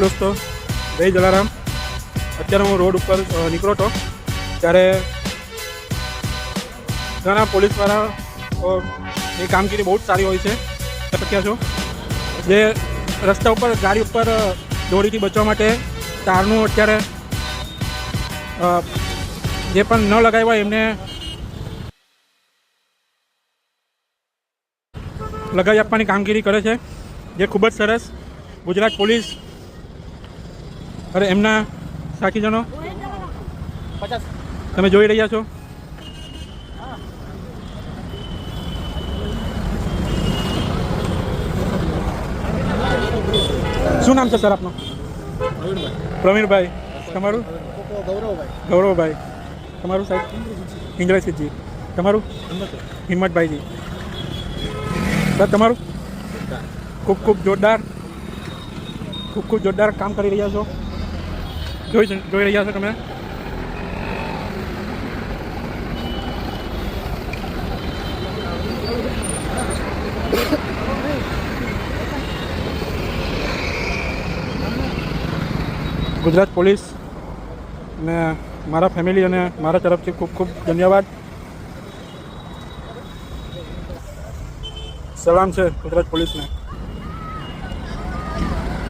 દોસ્તો, જય જલારામ. અત્યારે હું રોડ ઉપર નીકળો હતો ત્યારે ઘણા પોલીસવાળાની કામગીરી બહુ જ સારી હોય છે. શક્યા છો જે રસ્તા ઉપર ગાડી ઉપર દોરીથી બચવા માટે તારનું અત્યારે જે પણ ન લગાવ્યા હોય એમને લગાવી આપવાની કામગીરી કરે છે, જે ખૂબ જ સરસ. ગુજરાત પોલીસ અને એમના સાથીજનો તમે જોઈ રહ્યા છો. શું નામ છે સર આપનું? પ્રવીણભાઈ. તમારું? ગૌરવભાઈ. તમારું સાહેબ? ઇન્દ્રજીતજી. તમારું? હિંમતભાઈજી. સર તમારું? ખૂબ ખૂબ જોરદાર કામ કરી રહ્યા છો. જોઈ રહ્યા છો તમે. ગુજરાત પોલીસ અને મારા ફેમિલી અને મારા તરફથી ખૂબ ખૂબ ધન્યવાદ. સલામ છે ગુજરાત પોલીસને.